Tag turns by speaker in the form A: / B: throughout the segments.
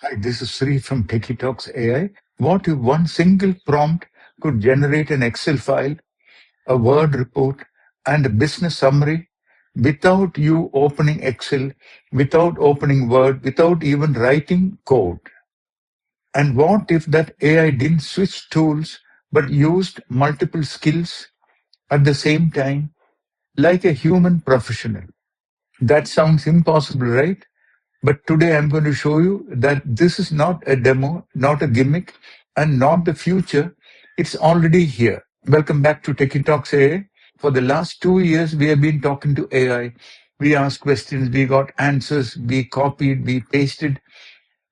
A: Hi, this is Sri from TechieTalksAI. What if one single prompt could generate an Excel file, a Word report, and a business summary without you opening Excel, without opening Word, without even writing code? And what if that AI didn't switch tools but used multiple skills at the same time, like a human professional? That sounds impossible, right? But today I'm going to show you that this is not a demo, not a gimmick, and not the future. It's already here. Welcome back to Techie Talks AI. For the last 2 years, we have been talking to AI. We asked questions, we got answers, we copied, we pasted,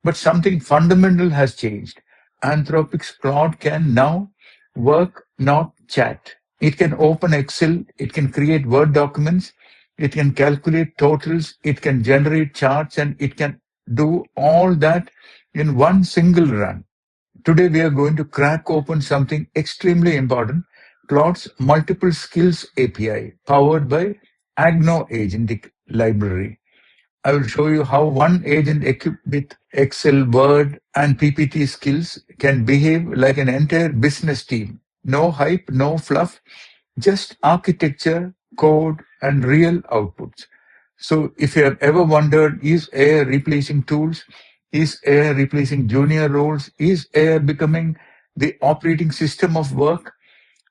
A: but something fundamental has changed. Anthropic's Claude can now work, not chat. It can open Excel, it can create Word documents, it can calculate totals, it can generate charts, and it can do all that in one single run. Today, we are going to crack open something extremely important, Claude's Multiple Skills API, powered by Agno Agentic library. I will show you how one agent equipped with Excel, Word, and PPT skills can behave like an entire business team. No hype, no fluff, just architecture, code, and real outputs. So if you have ever wondered, is AI replacing tools? Is AI replacing junior roles? Is AI becoming the operating system of work?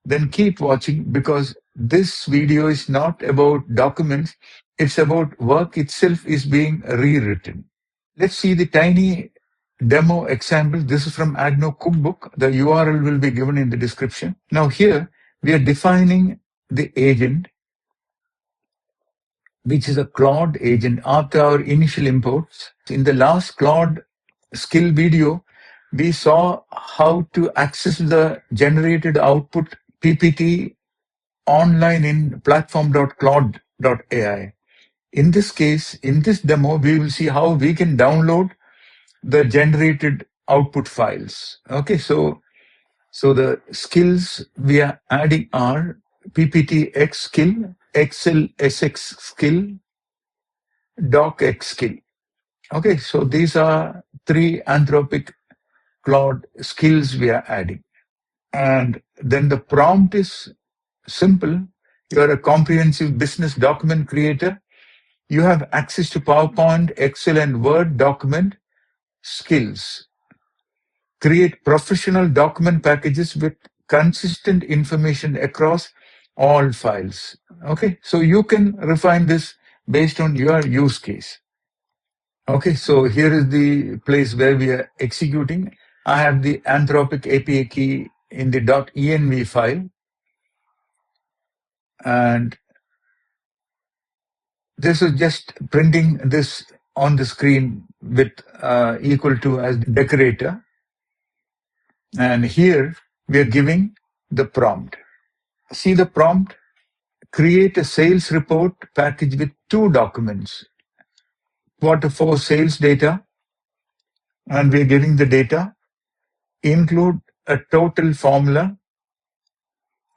A: Then keep watching, because this video is not about documents, it's about work itself is being rewritten. Let's see the tiny demo example. This is from Agno Cookbook. The URL will be given in the description. Now here we are defining the agent, which is a Claude agent after our initial imports. In the last Claude skill video, we saw how to access the generated output PPT online in platform.claude.ai. In this case, in this demo, we will see how we can download the generated output files. Okay, so the skills we are adding are PPTX skill, XLSX skill, DOCX skill. Okay, so these are 3 Anthropic Claude skills we are adding. And then the prompt is simple. You are a comprehensive business document creator. You have access to PowerPoint, Excel, and Word document skills. Create professional document packages with consistent information across all files. Okay, so you can refine this based on your use case. Okay, so here is the place where we are executing. I have the Anthropic API key in the .env file, and this is just printing this on the screen with equal to as decorator. And here we are giving the prompt. See the prompt? Create a sales report package with 2 documents. Q4 sales data, and we're giving the data. Include a total formula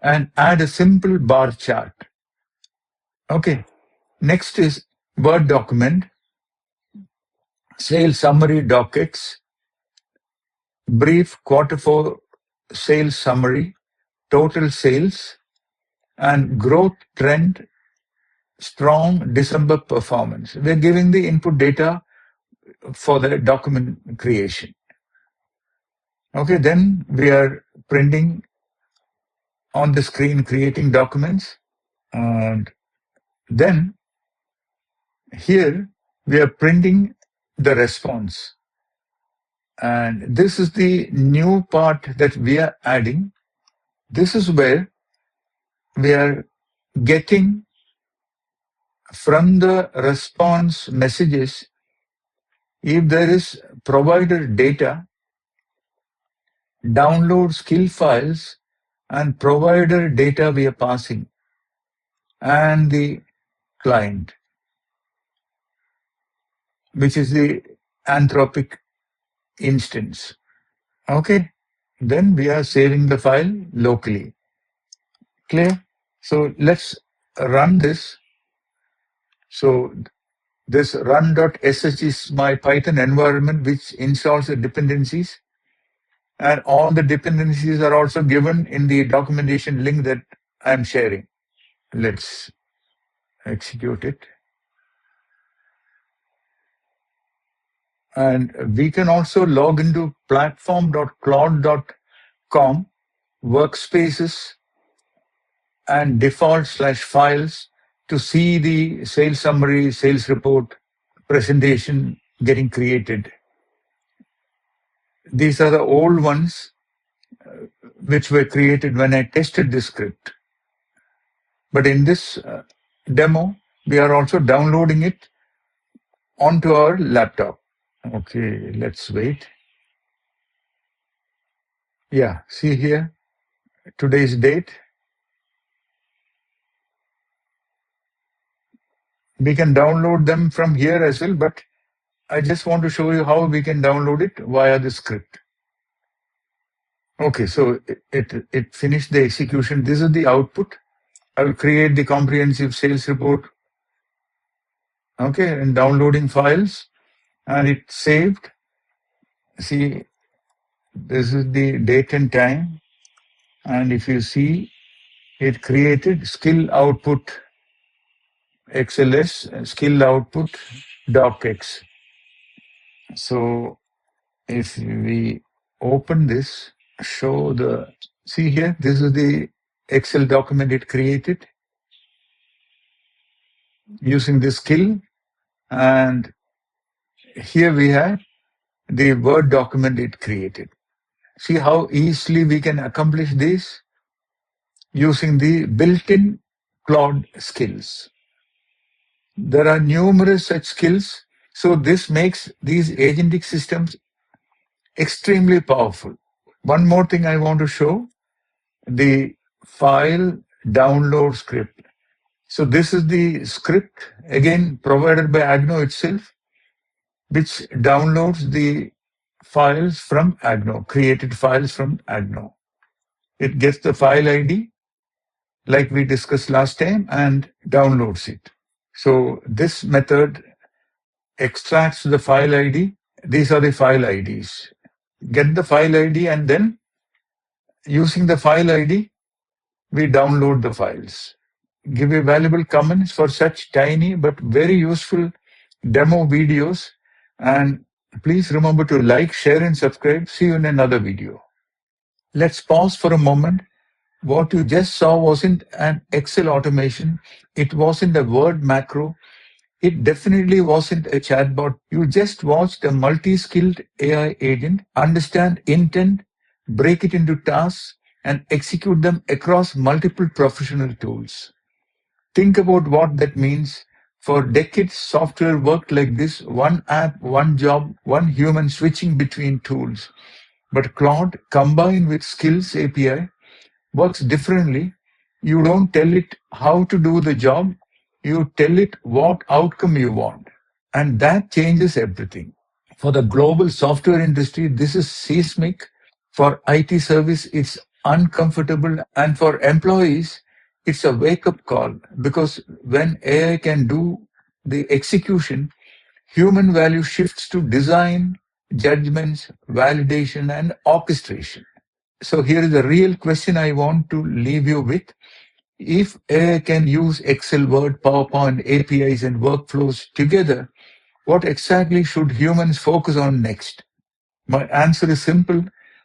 A: and add a simple bar chart. Okay. Next is Word document, sales summary DOCX, brief Q4 sales summary, total sales, and growth trend, strong December performance. We're giving the input data for the document creation. Okay, then we are printing on the screen, creating documents. And then here we are printing the response. And this is the new part that we are adding. This is where we are getting from the response messages, if there is provider data, download skill files, and provider data we are passing, and the client, which is the Anthropic instance. Okay, then we are saving the file locally. Clear? So let's run this. So This run.sh is my Python environment, which installs the dependencies. And all the dependencies are also given in the documentation link that I'm sharing. Let's execute it. And we can also log into platform.claude.com, workspaces, and default/files to see the sales summary, sales report, presentation getting created. These are the old ones which were created when I tested this script. But in this demo, we are also downloading it onto our laptop. Okay, let's wait. Yeah, see here, today's date. We can download them from here as well, but I just want to show you how we can download it via the script. Okay, so it finished the execution. This is the output. I will create the comprehensive sales report. Okay, and downloading files, and it saved. See, this is the date and time. And if you see, it created skill output XLS, skill output DOCX. So if we open this, see here, this is the Excel document it created using this skill. And here we have the Word document it created. See how easily we can accomplish this using the built-in Claude skills. There are numerous such skills. So this makes these agentic systems extremely powerful. One more thing I want to show, the file download script. So this is the script, again provided by Agno itself, which downloads the files from Agno, created files from Agno. It gets the file ID, like we discussed last time, and downloads it. So this method extracts the file ID. These are the file IDs. Get the file ID, and then using the file ID, we download the files. Give you valuable comments for such tiny but very useful demo videos. And please remember to like, share, and subscribe. See you in another video. Let's pause for a moment. What you just saw wasn't an Excel automation. It wasn't a Word macro. It definitely wasn't a chatbot. You just watched a multi-skilled AI agent understand intent, break it into tasks, and execute them across multiple professional tools. Think about what that means. For decades, software worked like this: one app, one job, one human switching between tools. But Claude, combined with Skills API, works differently. You don't tell it how to do the job, you tell it what outcome you want. And that changes everything. For the global software industry, this is seismic. For IT service, it's uncomfortable. And for employees, it's a wake-up call, because when AI can do the execution, human value shifts to design, judgments, validation, and orchestration. So here is a real question I want to leave you with. If AI can use Excel, Word, PowerPoint, APIs, and workflows together, what exactly should humans focus on next? My answer is simple.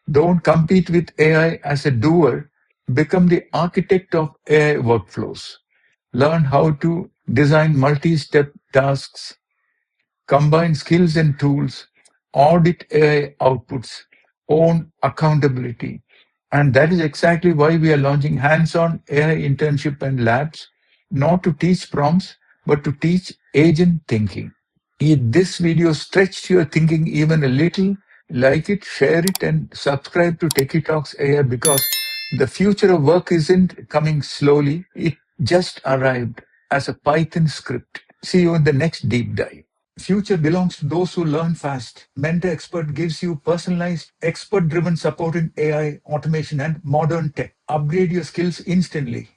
A: Don't compete with AI as a doer. Become the architect of AI workflows. Learn how to design multi-step tasks, combine skills and tools, audit AI outputs, own accountability. And that is exactly why we are launching hands-on AI internship and labs, not to teach prompts, but to teach agent thinking. If this video stretched your thinking even a little, like it, share it, and subscribe to TechieTalksAI, because the future of work isn't coming slowly. It just arrived as a Python script. See you in the next deep dive. Future belongs to those who learn fast. Mentor Expert gives you personalized, expert-driven support in AI, automation, and modern tech. Upgrade your skills instantly.